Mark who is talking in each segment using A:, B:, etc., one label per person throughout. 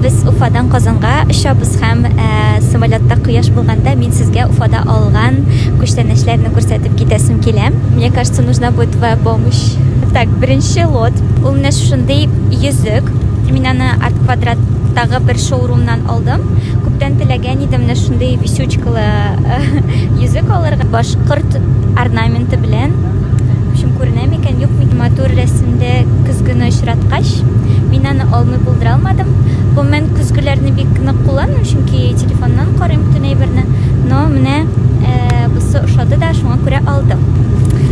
A: Biz Уфадан Казанга очабыз һәм самолетта кояш булганда мин сезгә Уфада алган күчтәнәчләрне күрсәтеп китәсем килә. Мне кажется, нужна будет твоя помощь. Так, беренче лот. Ул менә шундый йөзек. Мин аны Арт Квадраттагы бер шоурумнан алдым. Күптән теләгән идем менә шундый висючкалы йөзек алырга. Башкорт орнаменты белән. В общем, күренә микән, юк микән? Матур рәсемдә көзгене очраткач, мин аны алмый булдыра алмадым. Бу мен көзгеләрне бик нык кулланыйм, чөнки телефоннан карыйм бүтән әйберне. Но менә бусы ошады да, шуңа күрә алдым.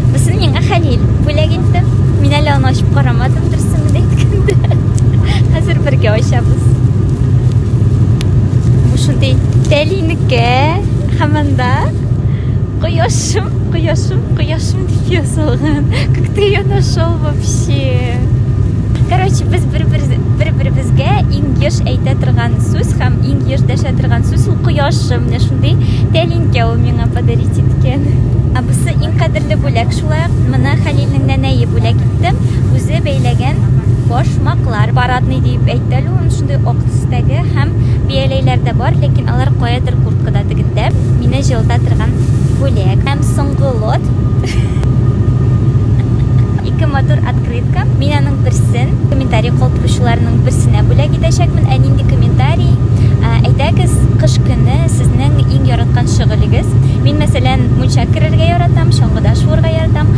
A: Бусын миңа Хәлил бүләк итте. Мин әле аны ачып карамадым, дөресен әйткәндә. Хәзер бергә ачабыз. Бу шундый тәлинеккә һәммәндә кояшым дип ясалган. Как ты ее нашел вообще? Короче, без бер-беребезгә иң еш әйтә торган сүз һәм иң еш дәшә торган сүз ул кояшым. Менә шундый тәлинкә ул миңа подарить иткән. Бусы иң кадерле бүләк шулай. Моны Хәлилнең нәнәе бүләк итте. Үзе бәйләгән башмаклар. Парадный дип әйтте әле, ул шундый ак төстәге һәм бияләйләр дә бар, ләкин алар каядыр курткада тегендә. Мине җылыта торган бүләк. Һәм соңгы лот. Ике матур открытка. Мин аның берсен комментарий калдыручыларның берсенә бүләк итәчәкмен. Ә нинди комментарий? Әйтәгез, кыш көне сезнең иң яраткан шөгылегез. Мин мәсәлән мунча керергә яратам, чаңгыда шуырга яратам.